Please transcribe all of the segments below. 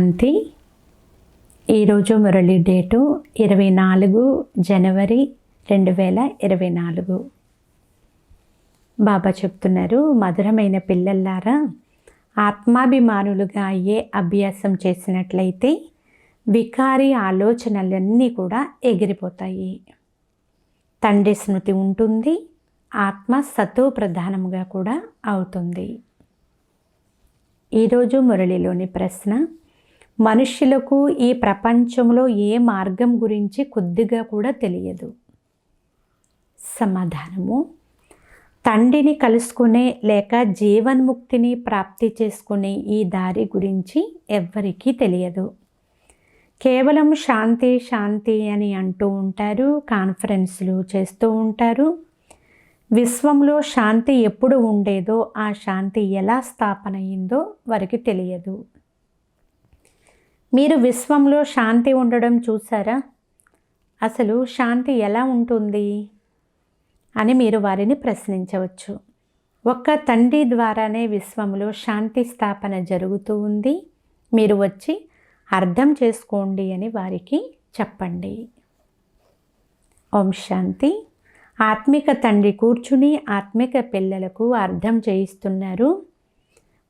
శాంతి. ఈరోజు మురళి డేటు 24 జనవరి 2024. బాబా చెప్తున్నారు, మధురమైన పిల్లల్లారా, ఆత్మాభిమానులుగా అయ్యే అభ్యాసం చేసినట్లయితే వికారి ఆలోచనలన్నీ కూడా ఎగిరిపోతాయి. తండ్రి స్మృతి ఉంటుంది, ఆత్మ సతో ప్రధానముగా కూడా అవుతుంది. ఈరోజు మురళిలోని ప్రశ్న, మనుష్యులకు ఈ ప్రపంచంలో ఏ మార్గం గురించి కొద్దిగా కూడా తెలియదు. సమాధానము, తండ్రిని కలుసుకునే లేక జీవన్ముక్తిని ప్రాప్తి చేసుకునే ఈ దారి గురించి ఎవ్వరికీ తెలియదు. కేవలం శాంతి శాంతి అని అంటూ ఉంటారు, కాన్ఫరెన్స్లు చేస్తూ ఉంటారు. విశ్వంలో శాంతి ఎప్పుడు ఉండేదో ఆ శాంతి ఎలా స్థాపన అయిందో వారికి తెలియదు. మీరు విశ్వంలో శాంతి ఉండడం చూసారా? అసలు శాంతి ఎలా ఉంటుంది అని మీరు వారిని ప్రశ్నించవచ్చు. ఒక్క తండ్రి ద్వారానే విశ్వంలో శాంతి స్థాపన జరుగుతూ ఉంది, మీరు వచ్చి అర్థం చేసుకోండి అని వారికి చెప్పండి. ఓం శాంతి. ఆత్మిక తండ్రి కూర్చుని ఆత్మిక పిల్లలకు అర్థం చేయిస్తున్నారు.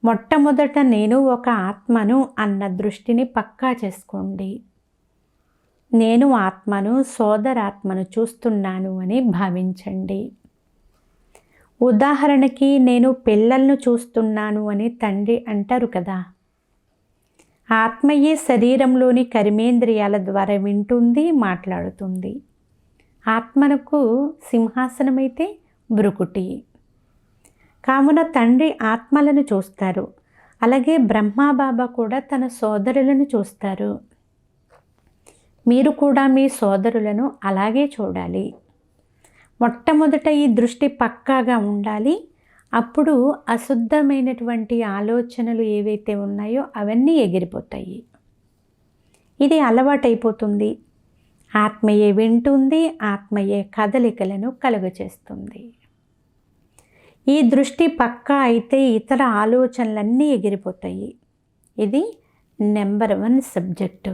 మొట్టమొదట నేను ఒక ఆత్మను అన్న దృష్టిని పక్కా చేసుకోండి. నేను ఆత్మను, సోదరాత్మను చూస్తున్నాను అని భావించండి. ఉదాహరణకి నేను పిల్లలను చూస్తున్నాను అని తండ్రి అంటారు కదా. ఆత్మయే శరీరంలోని కర్మేంద్రియాల ద్వారా వింటుంది, మాట్లాడుతుంది. ఆత్మనకు సింహాసనమైతే భృకుటి. కావున తండ్రి ఆత్మలను చూస్తారు. అలాగే బ్రహ్మాబాబా కూడా తన సోదరులను చూస్తారు. మీరు కూడా మీ సోదరులను అలాగే చూడాలి. మొట్టమొదట ఈ దృష్టి పక్కాగా ఉండాలి. అప్పుడు అశుద్ధమైనటువంటి ఆలోచనలు ఏవైతే ఉన్నాయో అవన్నీ ఎగిరిపోతాయి. ఇది అలవాటైపోతుంది. ఆత్మయే వింటుంది, ఆత్మయే కదలికలను కలుగచేస్తుంది. ఈ దృష్టి పక్కా అయితే ఇతర ఆలోచనలన్నీ ఎగిరిపోతాయి. ఇది నెంబర్ 1 సబ్జెక్టు.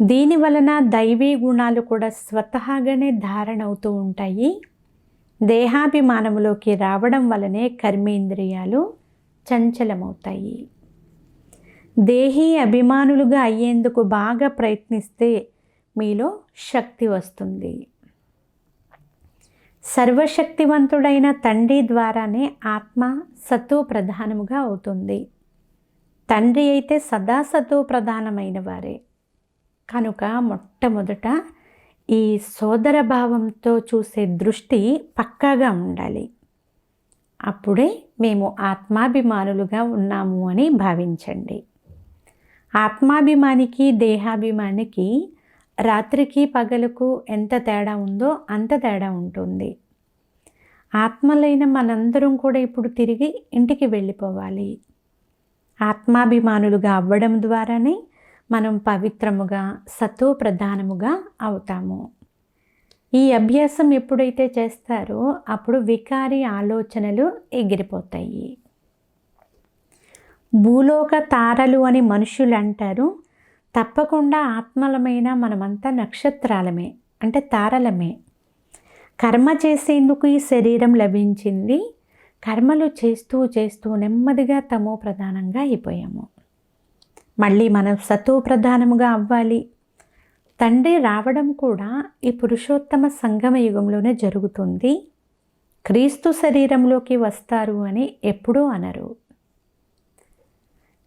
దీని వలన దైవీ గుణాలు కూడా స్వతహాగానే ధారణ అవుతూ ఉంటాయి. దేహాభిమానంలోకి రావడం వలనే కర్మేంద్రియాలు చంచలమవుతాయి. దేహీ అభిమానులుగా అయ్యేందుకు బాగా ప్రయత్నిస్తే మీలో శక్తి వస్తుంది. సర్వశక్తివంతుడైన తండ్రి ద్వారానే ఆత్మ సతో ప్రధానముగా అవుతుంది. తండ్రి అయితే సదా సతో ప్రధానమైన వారే. కనుక మొట్టమొదట ఈ సోదర భావంతో చూసే దృష్టి పక్కాగా ఉండాలి. అప్పుడే మేము ఆత్మాభిమానులుగా ఉన్నాము అని భావించండి. ఆత్మాభిమానికి, దేహాభిమానికి రాత్రికి పగలకు ఎంత తేడా ఉందో అంత తేడా ఉంటుంది. ఆత్మలైన మనందరం కూడా ఇప్పుడు తిరిగి ఇంటికి వెళ్ళిపోవాలి. ఆత్మాభిమానులుగా అవ్వడం ద్వారానే మనం పవిత్రముగా, సతో ప్రధానముగా అవుతాము. ఈ అభ్యాసం ఎప్పుడైతే చేస్తారో అప్పుడు వికారి ఆలోచనలు ఎగిరిపోతాయి. భూలోక తారలు అని మనుషులు అంటారు. తప్పకుండా ఆత్మలమైన మనమంతా నక్షత్రాలమే, అంటే తారలమే. కర్మ చేసేందుకు ఈ శరీరం లభించింది. కర్మలు చేస్తూ చేస్తూ నెమ్మదిగా తమో ప్రధానంగా అయిపోయాము. మళ్ళీ మనం సతో ప్రధానముగా అవ్వాలి. తండ్రి రావడం కూడా ఈ పురుషోత్తమ సంగమ యుగంలోనే జరుగుతుంది. క్రీస్తు శరీరంలోకి వస్తారు అని ఎప్పుడూ అనరు.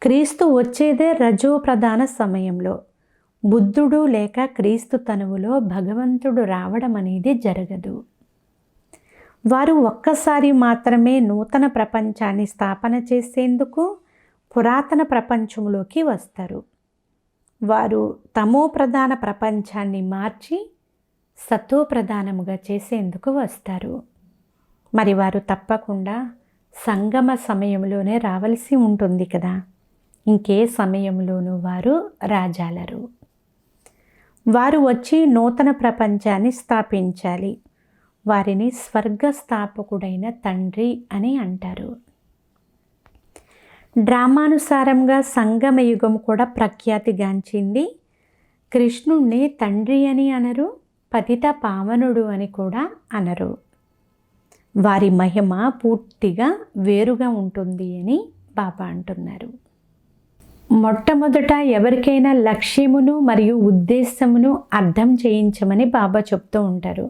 క్రీస్తు వచ్చేదే రజో ప్రధాన సమయంలో. బుద్ధుడు లేక క్రీస్తు తనువులో భగవంతుడు రావడం అనేది జరగదు. వారు ఒక్కసారి మాత్రమే నూతన ప్రపంచాన్ని స్థాపన చేసేందుకు పురాతన ప్రపంచంలోకి వస్తారు. వారు తమో ప్రధాన ప్రపంచాన్ని మార్చి సతో ప్రధానముగా చేసేందుకు వస్తారు. మరి వారు తప్పకుండా సంగమ సమయంలోనే రావలసి ఉంటుంది కదా. ఇంకే సమయంలోనూ వారు రాజాలరు. వారు వచ్చి నూతన ప్రపంచాన్ని స్థాపించాలి. వారిని స్వర్గ స్థాపకుడైన తండ్రి అని అంటారు. డ్రామానుసారంగా సంగమయుగం కూడా ప్రఖ్యాతిగాంచింది. కృష్ణుణ్ణి తండ్రి అని అనరు, పతిత పావనుడు అని కూడా అనరు. వారి మహిమ పూర్తిగా వేరుగా ఉంటుంది అని బాబా అంటున్నారు. మొట్టమొదట ఎవరికైనా లక్ష్యమును మరియు ఉద్దేశమును అర్థం చేయించమని బాబా చెప్తూ ఉంటారు.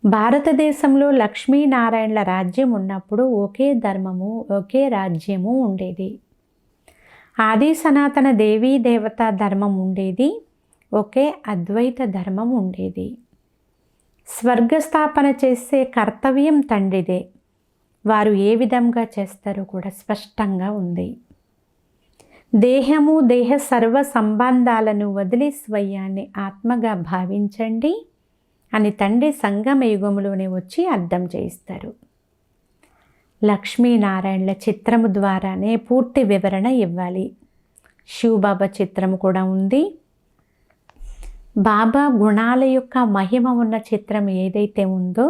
భారతదేశంలో లక్ష్మీనారాయణల రాజ్యం ఉన్నప్పుడు ఒకే ధర్మము, ఒకే రాజ్యము ఉండేది. ఆది సనాతన దేవీ దేవతా ధర్మం ఉండేది, ఒకే అద్వైత ధర్మం ఉండేది. స్వర్గస్థాపన చేసే కర్తవ్యం తండ్రిదే. వారు ఏ విధంగా చేస్తారో కూడా స్పష్టంగా ఉంది. దేహము, దేహ సర్వ సంబంధాలను వదిలి స్వయాన్ని ఆత్మగా భావించండి అని తండ్రి సంగమ యుగంలోనే వచ్చి అర్థం చేయిస్తారు. లక్ష్మీనారాయణల చిత్రము ద్వారానే పూర్తి వివరణ ఇవ్వాలి. శివబాబా చిత్రము కూడా ఉంది. బాబా గుణాల యొక్క మహిమ ఉన్న చిత్రం ఏదైతే ఉందో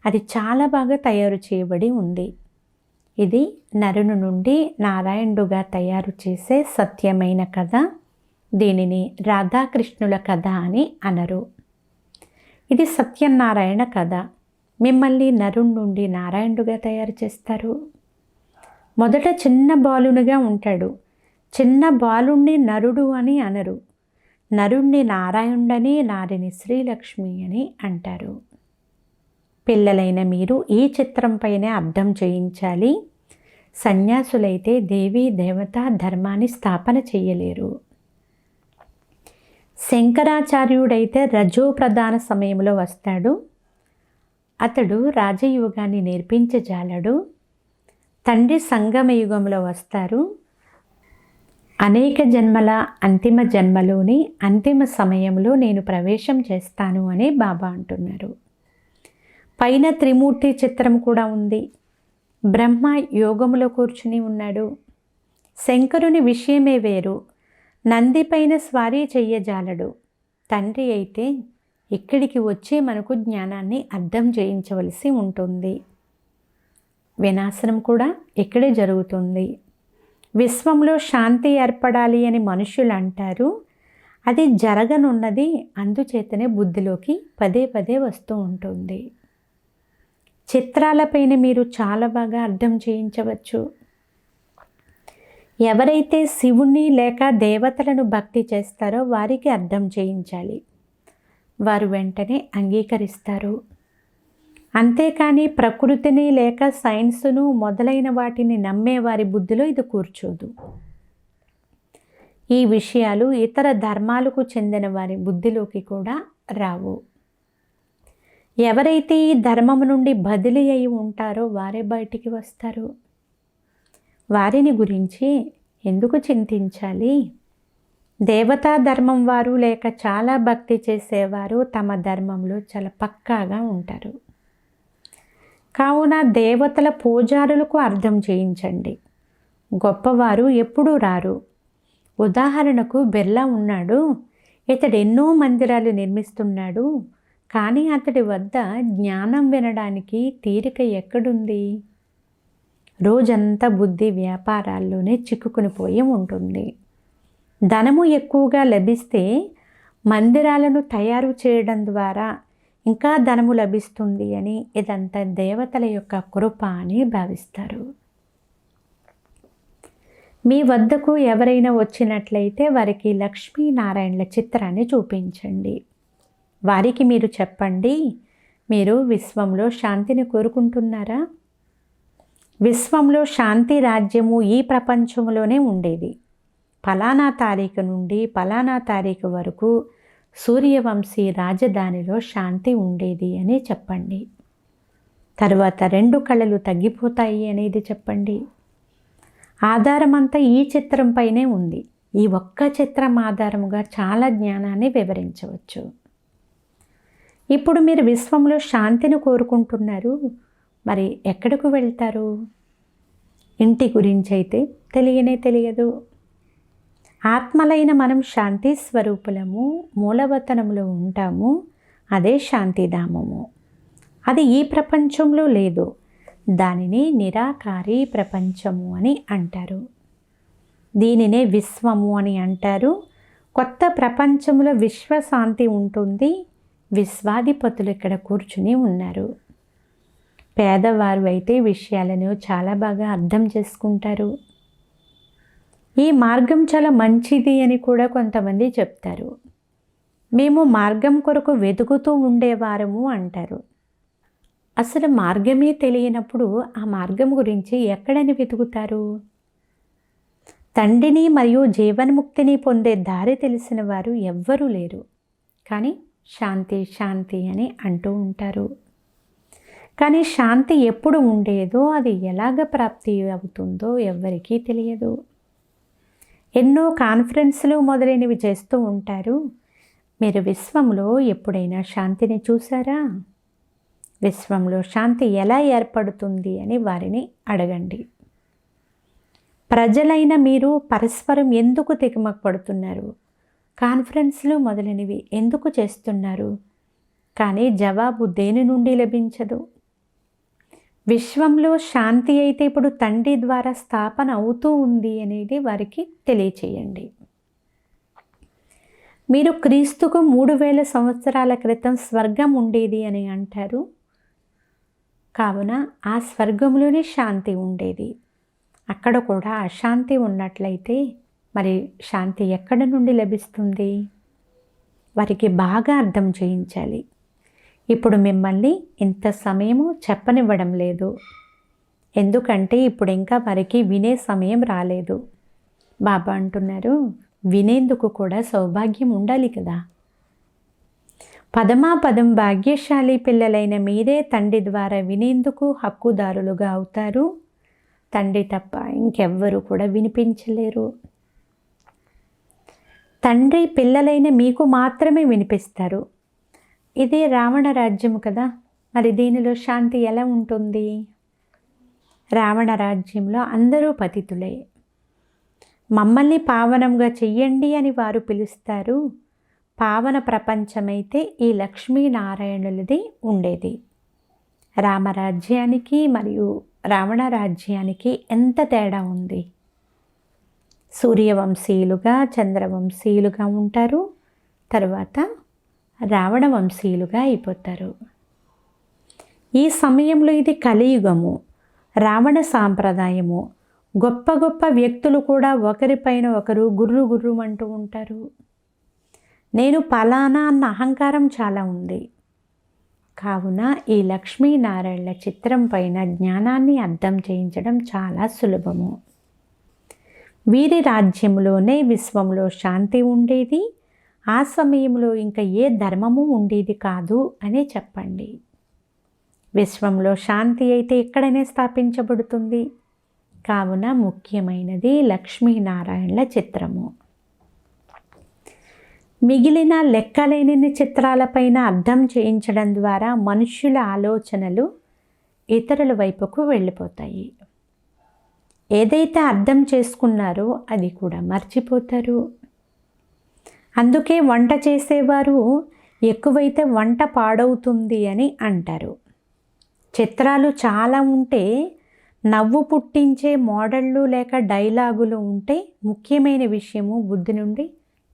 అది చాలా బాగా తయారు చేయబడి ఉంది. ఇది నరుని నుండి నారాయణుడుగా తయారు చేసే సత్యమైన కథ. దీనిని రాధాకృష్ణుల కథ అని అనరు. ఇది సత్యనారాయణ కథ. మిమ్మల్ని నరుని నుండి నారాయణుడుగా తయారు చేస్తారు. మొదట చిన్న బాలునిగా ఉంటాడు. చిన్న బాలుణ్ణి నరుడు అని అనరు. నరుణ్ణి నారాయణుడని, నారిని శ్రీలక్ష్మి అని అంటారు. పిల్లలైన మీరు ఈ చిత్రంపైనే అర్థం చేయించాలి. సన్యాసులైతే దేవీ దేవతా ధర్మాన్ని స్థాపన చేయలేరు. శంకరాచార్యుడైతే రజో ప్రధాన సమయంలో వస్తాడు. అతడు రాజయోగాన్ని నేర్పించజాలడు. తండ్రి సంగమ యుగంలో వస్తారు. అనేక జన్మల అంతిమ జన్మలోని అంతిమ సమయంలో నేను ప్రవేశం చేస్తాను అని బాబా అంటున్నారు. పైన త్రిమూర్తి చిత్రం కూడా ఉంది. బ్రహ్మ యోగములో కూర్చుని ఉన్నాడు. శంకరుని విషయమే వేరు. నంది పైన స్వారీ చెయ్యజాలడు. తండ్రి అయితే ఇక్కడికి వచ్చి మనకు జ్ఞానాన్ని అర్థం చేయించవలసి ఉంటుంది. వినాశనం కూడా ఇక్కడే జరుగుతుంది. విశ్వంలో శాంతి ఏర్పడాలి అని మనుషులు అంటారు. అది జరగనున్నది. అందుచేతనే బుద్ధిలోకి పదే పదే వస్తూ ఉంటుంది. చిత్రాలపైన మీరు చాలా బాగా అర్థం చేయించవచ్చు. ఎవరైతే శివుణ్ణి లేక దేవతలను భక్తి చేస్తారో వారికి అర్థం చేయించాలి. వారు వెంటనే అంగీకరిస్తారు. అంతేకాని ప్రకృతిని లేక సైన్స్ను మొదలైన వాటిని నమ్మే వారి బుద్ధిలో ఇది కూర్చోదు. ఈ విషయాలు ఇతర ధర్మాలకు చెందిన వారి బుద్ధిలోకి కూడా రావు. ఎవరైతే ఈ ధర్మము నుండి బదిలీ అయి ఉంటారో వారే బయటికి వస్తారు. వారిని గురించి ఎందుకు చింతించాలి? దేవతా ధర్మం వారు లేక చాలా భక్తి చేసేవారు తమ ధర్మంలో చాలా పక్కాగా ఉంటారు. కావున దేవతల పూజారులకు అర్థం చేయించండి. గొప్పవారు ఎప్పుడూ రారు. ఉదాహరణకు బిర్లా ఉన్నాడు. ఇతడు ఎన్నో మందిరాలు నిర్మిస్తున్నాడు. కానీ అతడి వద్ద జ్ఞానం వినడానికి తీరిక ఎక్కడుంది? రోజంతా బుద్ధి వ్యాపారాల్లోనే చిక్కుకుని పోయి ఉంటుంది. ధనము ఎక్కువగా లభిస్తే మందిరాలను తయారు చేయడం ద్వారా ఇంకా ధనము లభిస్తుంది అని ఇదంతా దేవతల యొక్క కృప అని భావిస్తారు. మీ వద్దకు ఎవరైనా వచ్చినట్లయితే వారికి లక్ష్మీనారాయణల చిత్రాన్ని చూపించండి. వారికి మీరు చెప్పండి, మీరు విశ్వంలో శాంతిని కోరుకుంటున్నారా? విశ్వంలో శాంతి రాజ్యము ఈ ప్రపంచంలోనే ఉండేది. ఫలానా తారీఖు నుండి ఫలానా తారీఖు వరకు సూర్యవంశీ రాజధానిలో శాంతి ఉండేది అని చెప్పండి. తర్వాత 2 కళలు తగ్గిపోతాయి అనేది చెప్పండి. ఆధారమంతా ఈ చిత్రంపైనే ఉంది. ఈ ఒక్క చిత్రం ఆధారముగా చాలా జ్ఞానాన్ని వివరించవచ్చు. ఇప్పుడు మీరు విశ్వంలో శాంతిని కోరుకుంటున్నారు. మరి ఎక్కడకు వెళ్తారు? ఇంటి గురించి అయితే తెలియదు. ఆత్మలైన మనం శాంతి స్వరూపులము, మూలవతనంలో ఉంటాము. అదే శాంతిధామము. అది ఈ ప్రపంచంలో లేదు. దానిని నిరాకారి ప్రపంచము అని అంటారు. దీనినే విశ్వము అని అంటారు. కొత్త ప్రపంచంలో విశ్వశాంతి ఉంటుంది. విశ్వాధిపతులు ఇక్కడ కూర్చుని ఉన్నారు. పేదవారు అయితే విషయాలను చాలా బాగా అర్థం చేసుకుంటారు. ఈ మార్గం చాలా మంచిది అని కూడా కొంతమంది చెప్తారు. మేము మార్గం కొరకు వెతుకుతూ ఉండేవారము అంటారు. అసలు మార్గమే తెలియనప్పుడు ఆ మార్గం గురించి ఎక్కడని వెతుకుతారు? తండ్రిని మరియు జీవన్ముక్తిని పొందే దారి తెలిసిన వారు ఎవ్వరూ లేరు. కానీ శాంతి శాంతి అని అంటూ ఉంటారు. కానీ శాంతి ఎప్పుడు ఉండేదో, అది ఎలాగ ప్రాప్తి అవుతుందో ఎవ్వరికీ తెలియదు. ఎన్నో కాన్ఫరెన్స్లు మొదలైనవి చేస్తూ ఉంటారు. మీరు విశ్వంలో ఎప్పుడైనా శాంతిని చూసారా? విశ్వంలో శాంతి ఎలా ఏర్పడుతుంది అని వారిని అడగండి. ప్రజలైన మీరు పరస్పరం ఎందుకు తికమక పడుతున్నారు? కాన్ఫరెన్స్లు మొదలైనవి ఎందుకు చేస్తున్నారు? కానీ జవాబు దేని నుండి లభించదు. విశ్వంలో శాంతి అయితే ఇప్పుడు తండ్రి ద్వారా స్థాపన అవుతూ ఉంది అనేది వారికి తెలియచేయండి. మీరు క్రీస్తుకు 3000 సంవత్సరాల క్రితం స్వర్గం ఉండేది అని అంటారు. కావున ఆ స్వర్గంలోనే శాంతి ఉండేది. అక్కడ కూడా అశాంతి ఉన్నట్లయితే మరి శాంతి ఎక్కడ నుండి లభిస్తుంది? వారికి బాగా అర్థం చేయించాలి. ఇప్పుడు మిమ్మల్ని ఇంత సమయము చెప్పనివ్వడం లేదు. ఎందుకంటే ఇప్పుడు ఇంకా వారికి వినే సమయం రాలేదు. బాబా అంటున్నారు, వినేందుకు కూడా సౌభాగ్యం ఉండాలి కదా. పదమాపదం భాగ్యశాలి పిల్లలైన మీరే తండ్రి ద్వారా వినేందుకు హక్కుదారులుగా అవుతారు. తండ్రి తప్ప ఇంకెవ్వరూ కూడా వినిపించలేరు. తండ్రి పిల్లలైన మీకు మాత్రమే వినిపిస్తారు. ఇది రావణ రాజ్యం కదా, మరి దీనిలో శాంతి ఎలా ఉంటుంది? రావణ రాజ్యంలో అందరూ పతితులే. మమ్మల్ని పావనంగా చెయ్యండి అని వారు పిలుస్తారు. పావన ప్రపంచమైతే ఈ లక్ష్మీనారాయణులది ఉండేది. రామరాజ్యానికి మరియు రావణ రాజ్యానికి ఎంత తేడా ఉంది. సూర్యవంశీయులుగా చంద్రవంశీయులుగా ఉంటారు, తర్వాత రావణ వంశీయులుగా అయిపోతారు. ఈ సమయంలో ఇది కలియుగము, రావణ సాంప్రదాయము. గొప్ప గొప్ప వ్యక్తులు కూడా ఒకరిపైన ఒకరు గుర్రు గుర్రుమంటూ ఉంటారు. నేను ఫలానా అన్న అహంకారం చాలా ఉంది. కావున ఈ లక్ష్మీనారాయణల చిత్రం పైన జ్ఞానాన్ని అర్థం చేయించడం చాలా సులభము. వీరి రాజ్యంలోనే విశ్వంలో శాంతి ఉండేది. ఆ సమయంలో ఇంకా ఏ ధర్మము ఉండేది కాదు అనే చెప్పండి. విశ్వంలో శాంతి అయితే ఇక్కడనే స్థాపించబడుతుంది. కావున ముఖ్యమైనది లక్ష్మీనారాయణల చిత్రము. మిగిలిన లెక్కలేని చిత్రాలపైన అర్థం చేయించడం ద్వారా మనుష్యుల ఆలోచనలు ఇతరుల వైపుకు వెళ్ళిపోతాయి. ఏదైతే అర్థం చేసుకున్నారో అది కూడా మర్చిపోతారు. అందుకే వంట చేసేవారు ఎక్కువైతే వంట పాడవుతుంది అని అంటారు. చిత్రాలు చాలా ఉంటే, నవ్వు పుట్టించే మోడళ్ళు లేక డైలాగులు ఉంటే ముఖ్యమైన విషయము బుద్ధి నుండి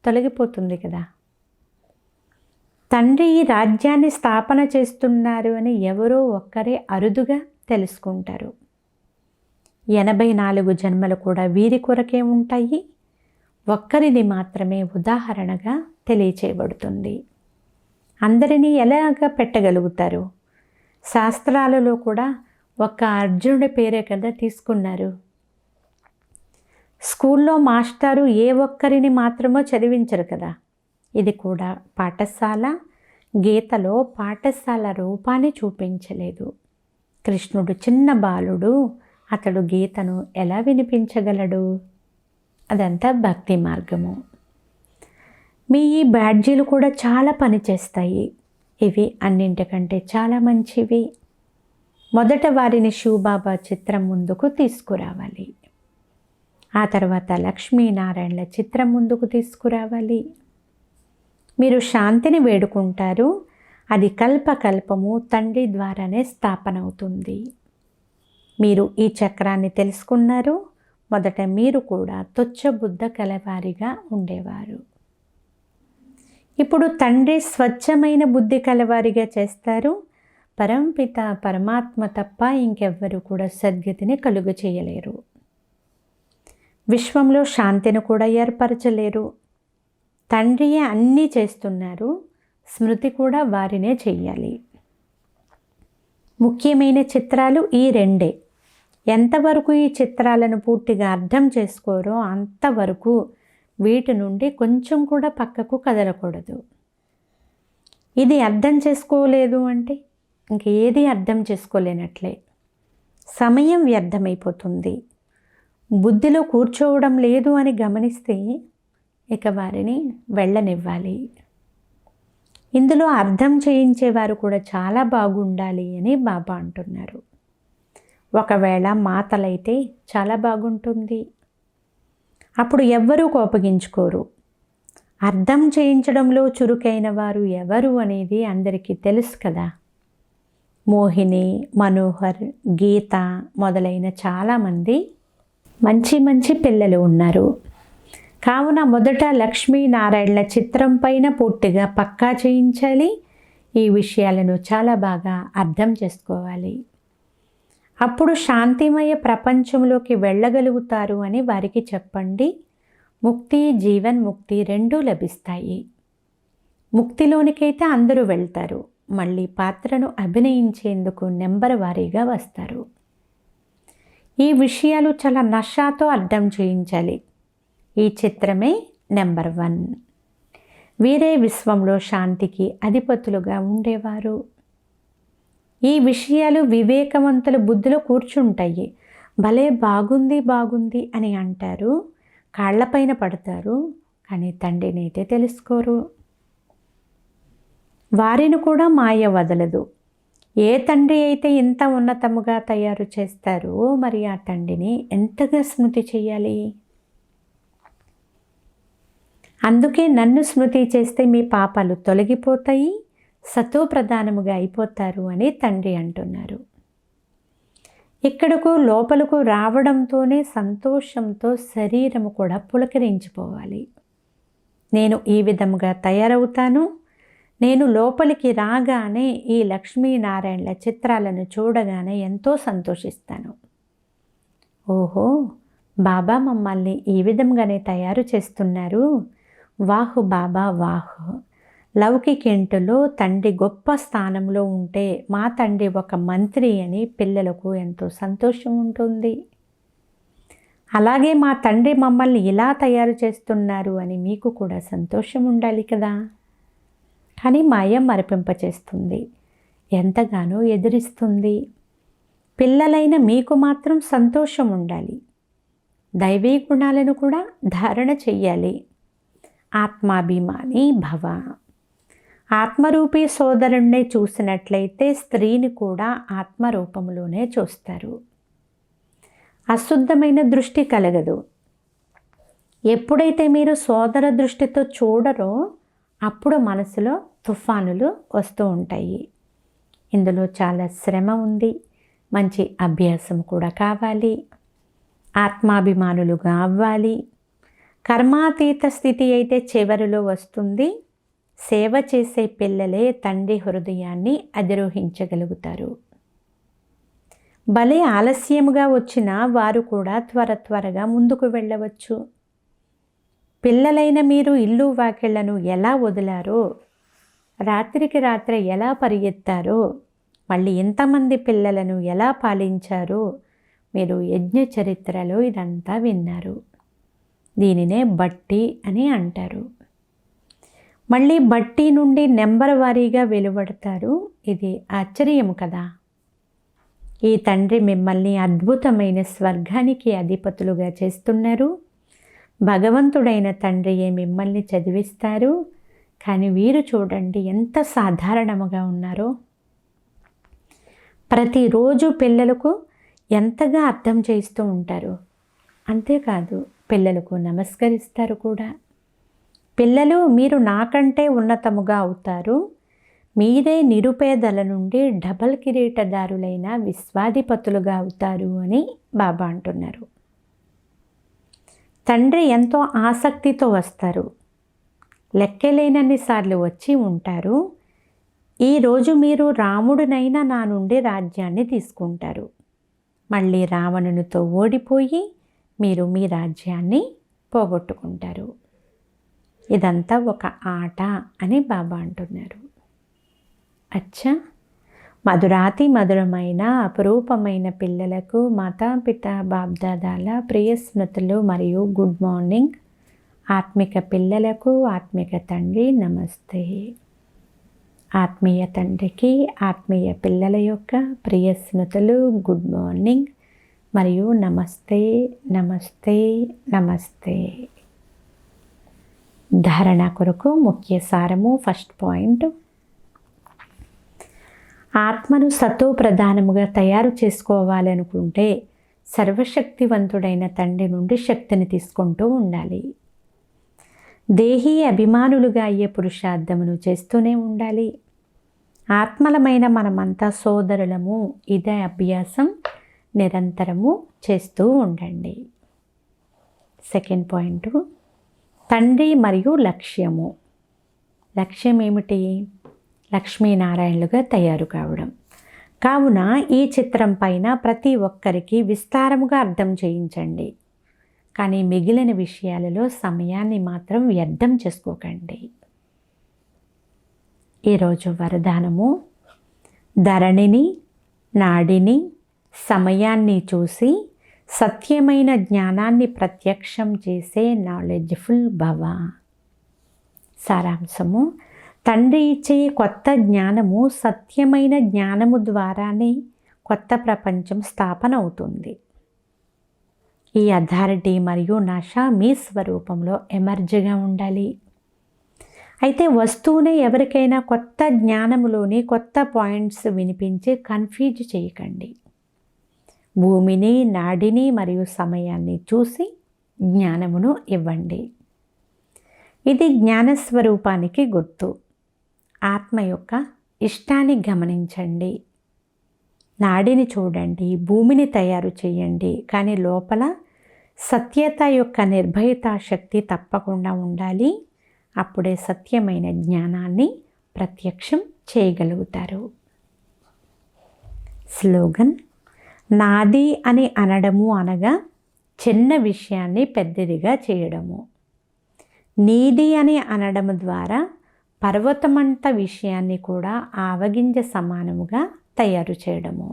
తొలగిపోతుంది కదా. తండ్రి ఈ రాజ్యాన్ని స్థాపన చేస్తున్నారు అని ఎవరో ఒక్కరే అరుదుగా తెలుసుకుంటారు. 84 జన్మలు కూడా వీరి కొరకే ఉంటాయి. ఒక్కరిని మాత్రమే ఉదాహరణగా తెలియచేయబడుతుంది. అందరినీ ఎలాగ పెట్టగలుగుతారు? శాస్త్రాలలో కూడా ఒక్క అర్జునుడి పేరే కదా తీసుకున్నారు. స్కూల్లో మాస్టారు ఏ ఒక్కరిని మాత్రమో చదివించరు కదా. ఇది కూడా పాఠశాల. గీతలో పాఠశాల రూపాన్ని చూపించలేదు. కృష్ణుడు చిన్న బాలుడు, అతడు గీతను ఎలా వినిపించగలడు? అదంతా భక్తి మార్గము. మీ ఈ బ్యాడ్జీలు కూడా చాలా పనిచేస్తాయి. ఇవి అన్నింటికంటే చాలా మంచివి. మొదట వారిని శివబాబా చిత్రం ముందుకు తీసుకురావాలి. ఆ తర్వాత లక్ష్మీనారాయణల చిత్రం ముందుకు తీసుకురావాలి. మీరు శాంతిని వేడుకుంటారు. అది కల్పకల్పము తండ్రి ద్వారానే స్థాపన అవుతుంది. మీరు ఈ చక్రాన్ని తెలుసుకున్నారు. మొదట మీరు కూడా తుచ్చబుద్ధ కలవారిగా ఉండేవారు. ఇప్పుడు తండ్రి స్వచ్ఛమైన బుద్ధి కలవారిగా చేస్తారు. పరంపిత పరమాత్మ తప్ప ఇంకెవ్వరూ కూడా సద్గతిని కలుగు చేయలేరు. విశ్వంలో శాంతిని కూడా ఏర్పరచలేరు. తండ్రియే అన్నీ చేస్తున్నారు. స్మృతి కూడా వారినే చెయ్యాలి. ముఖ్యమైన చిత్రాలు ఈ రెండే. ఎంతవరకు ఈ చిత్రాలను పూర్తిగా అర్థం చేసుకోరో అంతవరకు వీటి నుండి కొంచెం కూడా పక్కకు కదలకూడదు. ఇది అర్థం చేసుకోలేదు అంటే ఇంకేది అర్థం చేసుకోలేనట్లే. సమయం వ్యర్థమైపోతుంది. బుద్ధిలో కూర్చోవడం లేదు అని గమనిస్తే ఇక వారిని వెళ్ళనివ్వాలి. ఇందులో అర్థం చేయించేవారు కూడా చాలా బాగుండాలి అని బాబా అంటున్నారు. ఒకవేళ మాటలైతే చాలా బాగుంటుంది. అప్పుడు ఎవ్వరూ కోపగించుకోరు. అర్థం చేయించడంలో చురుకైన వారు ఎవరు అనేది అందరికీ తెలుసు కదా. మోహిని, మనోహర్, గీత మొదలైన చాలామంది మంచి మంచి పిల్లలు ఉన్నారు. కావున మొదట లక్ష్మీనారాయణల చిత్రం పైన పూర్తిగా పక్కా చేయించాలి. ఈ విషయాలను చాలా బాగా అర్థం చేసుకోవాలి. అప్పుడు శాంతిమయ ప్రపంచంలోకి వెళ్ళగలుగుతారు అని వారికి చెప్పండి. ముక్తి, జీవన్ముక్తి రెండూ లభిస్తాయి. ముక్తిలోనికైతే అందరూ వెళ్తారు. మళ్ళీ పాత్రను అభినయించేందుకు నెంబర్ వారీగా వస్తారు. ఈ విషయాలు చాలా నషాతో అర్థం చేయించాలి. ఈ చిత్రమే నెంబర్ 1. వీరే విశ్వంలో శాంతికి అధిపతులుగా ఉండేవారు. ఈ విషయాలు వివేకవంతుల బుద్ధిలో కూర్చుంటాయి. భలే బాగుంది బాగుంది అని అంటారు, కాళ్లపైన పడతారు, కానీ తండ్రినైతే తెలుసుకోరు. వారిని కూడా మాయ వదలదు. ఏ తండ్రి అయితే ఇంత ఉన్నతముగా తయారు చేస్తారో మరి ఆ తండ్రిని ఎంతగా స్మృతి చేయాలి. అందుకే నన్ను స్మృతి చేస్తే మీ పాపాలు తొలగిపోతాయి, సతో ప్రధానముగా అయిపోతారు అని తండ్రి అంటున్నారు. ఇక్కడకు లోపలకు రావడంతోనే సంతోషంతో శరీరము కూడా పులకరించిపోవాలి. నేను ఈ విధముగా తయారవుతాను. నేను లోపలికి రాగానే ఈ లక్ష్మీనారాయణల చిత్రాలను చూడగానే ఎంతో సంతోషిస్తాను. ఓహో, బాబా మమ్మల్ని ఈ విధంగానే తయారు చేస్తున్నారు. వాహు బాబా వాహు. లౌకికేంటులో తండ్రి గొప్ప స్థానంలో ఉంటే మా తండ్రి ఒక మంత్రి అని పిల్లలకు ఎంతో సంతోషం ఉంటుంది. అలాగే మా తండ్రి మమ్మల్ని ఇలా తయారు చేస్తున్నారు అని మీకు కూడా సంతోషం ఉండాలి కదా. కానీ మాయ మరిపింపచేస్తుంది, ఎంతగానో ఎదిరిస్తుంది. పిల్లలైన మీకు మాత్రం సంతోషం ఉండాలి. దైవీ గుణాలను కూడా ధారణ చెయ్యాలి. ఆత్మాభిమాని భవ. ఆత్మరూపీ సోదరుణ్ణి చూసినట్లయితే స్త్రీని కూడా ఆత్మరూపంలోనే చూస్తారు. అశుద్ధమైన దృష్టి కలగదు. ఎప్పుడైతే మీరు సోదర దృష్టితో చూడరో అప్పుడు మనసులో తుఫానులు వస్తూ ఉంటాయి. ఇందులో చాలా శ్రమ ఉంది, మంచి అభ్యాసం కూడా కావాలి. ఆత్మాభిమానులుగా అవ్వాలి. కర్మాతీత స్థితి అయితే చివరిలో వస్తుంది. సేవ చేసే పిల్లలే తండ్రి హృదయాన్ని అధిరోహించగలుగుతారు. భలే ఆలస్యముగా వచ్చినా వారు కూడా త్వరగా ముందుకు వెళ్ళవచ్చు. పిల్లలైన మీరు ఇల్లు వాకిళ్లను ఎలా వదిలారో, రాత్రికి రాత్రి ఎలా పరిగెత్తారో, మళ్ళీ ఎంతమంది పిల్లలను ఎలా పాలించారో మీరు యజ్ఞ చరిత్రలో ఇదంతా విన్నారు. దీనినే బట్టి అని అంటారు. మళ్ళీ బట్టి నుండి నెంబర్ వారీగా వెలువడతారు. ఇది ఆశ్చర్యం కదా. ఈ తండ్రి మిమ్మల్ని అద్భుతమైన స్వర్గానికి అధిపతులుగా చేస్తున్నారు. భగవంతుడైన తండ్రియే మిమ్మల్ని చదివిస్తారు. కానీ వీరు చూడండి ఎంత సాధారణముగా ఉన్నారో. ప్రతిరోజు పిల్లలకు ఎంతగా అర్థం చేస్తూ ఉంటారు. అంతేకాదు పిల్లలకు నమస్కరిస్తారు కూడా. పిల్లలు మీరు నాకంటే ఉన్నతముగా అవుతారు. మీరే నిరుపేదల నుండి డబల్ కిరీటదారులైన విశ్వాధిపతులుగా అవుతారు అని బాబా అంటున్నారు. తండ్రి ఎంతో ఆసక్తితో వస్తారు. లెక్కలేనన్ని సార్లు వచ్చి ఉంటారు. ఈరోజు మీరు రాముడినైనా నా నుండి రాజ్యాన్ని తీసుకుంటారు. మళ్ళీ రావణునితో ఓడిపోయి మీరు మీ రాజ్యాన్ని పోగొట్టుకుంటారు. ఇదంతా ఒక ఆట అని బాబా అంటున్నారు. అచ్చా, మధురాతి మధురమైన అపురూపమైన పిల్లలకు మాతాపిత బాబ్దాదాల ప్రియ స్మృతులు మరియు గుడ్ మార్నింగ్. ఆత్మిక పిల్లలకు ఆత్మిక తండ్రి నమస్తే. ఆత్మీయ తండ్రికి ఆత్మీయ పిల్లల యొక్క ప్రియ స్మృతులు, గుడ్ మార్నింగ్ మరియు నమస్తే నమస్తే నమస్తే. ధారణ కొరకు ముఖ్య సారము. ఫస్ట్ పాయింట్, ఆత్మను సతో ప్రధానముగా తయారు చేసుకోవాలనుకుంటే సర్వశక్తివంతుడైన తండ్రి నుండి శక్తిని తీసుకుంటూ ఉండాలి. దేహీ అభిమానులుగా అయ్యే పురుషార్థమును చేస్తూనే ఉండాలి. ఆత్మలమైన మనమంతా సోదరులము. ఇదే అభ్యాసం నిరంతరము చేస్తూ ఉండండి. సెకండ్ పాయింట్, తండ్రి మరియు లక్ష్యము. లక్ష్యం ఏమిటి? లక్ష్మీనారాయణులుగా తయారు కావడం. కావున ఈ చిత్రం పైన ప్రతి ఒక్కరికి విస్తారముగా అర్థం చేయించండి. కానీ మిగిలిన విషయాలలో సమయాన్ని మాత్రం వ్యర్థం చేసుకోకండి. ఈరోజు వరదానము, ధరణిని, నాడిని, సమయాన్ని చూసి సత్యమైన జ్ఞానాన్ని ప్రత్యక్షం చేసే నాలెడ్జ్ఫుల్ భవ. సారాంశము, తండ్రి ఇచ్చే కొత్త జ్ఞానము సత్యమైన జ్ఞానము ద్వారానే కొత్త ప్రపంచం స్థాపన అవుతుంది. ఈ అథారిటీ మరియు నష మీ స్వరూపంలో ఎమర్జ్గా ఉండాలి. అయితే వస్తువునే ఎవరికైనా కొత్త జ్ఞానములోని కొత్త పాయింట్స్ వినిపించి కన్ఫ్యూజ్ చేయకండి. భూమిని, నాడిని మరియు సమయాన్ని చూసి జ్ఞానమును ఇవ్వండి. ఇది జ్ఞానస్వరూపానికి గుర్తు. ఆత్మ యొక్క ఇష్టాన్ని గమనించండి. నాడిని చూడండి, భూమిని తయారు చేయండి, కానీ లోపల సత్యత యొక్క నిర్భయతా శక్తి తప్పకుండా ఉండాలి. అప్పుడే సత్యమైన జ్ఞానాన్ని ప్రత్యక్షం చేయగలుగుతారు. స్లోగన్, నాది అని అనడము అనగా చిన్న విషయాన్ని పెద్దదిగా చేయడము. నీది అని అనడం ద్వారా పర్వతమంత విషయాన్ని కూడా ఆవగింజ సమానముగా తయారు చేయడము.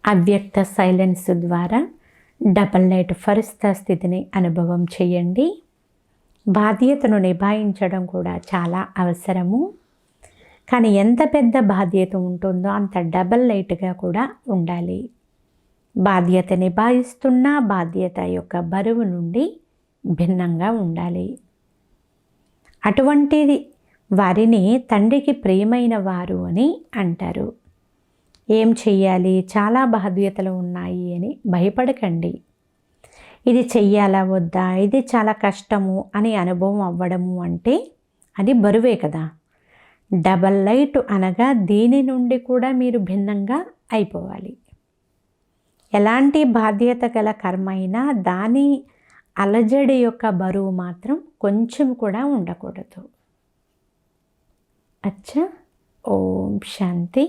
అవ్యక్త సైలెన్స్ ద్వారా డబల్ లైట్ ఫరిస్తా స్థితిని అనుభవం చేయండి. బాధ్యతను నిభాయించడం కూడా చాలా అవసరము. కానీ ఎంత పెద్ద బాధ్యత ఉంటుందో అంత డబల్ లైట్గా కూడా ఉండాలి. బాధ్యత నిభాయిస్తున్న బాధ్యత యొక్క బరువు నుండి భిన్నంగా ఉండాలి. అటువంటి వారిని తండ్రికి ప్రియమైన వారు అని అంటారు. ఏం చెయ్యాలి, చాలా బాధ్యతలు ఉన్నాయి అని భయపడకండి. ఇది చెయ్యాలా వద్దా, ఇది చాలా కష్టము అని అనుభవం అవ్వడము అంటే అది బరువే కదా. డబల్ లైట్ అనగా దీని నుండి కూడా మీరు భిన్నంగా అయిపోవాలి. ఎలాంటి బాధ్యత గల కర్మ అయినా దాని అలజడి యొక్క బరువు మాత్రం కొంచెం కూడా ఉండకూడదు. అచ్చా, ఓం శాంతి.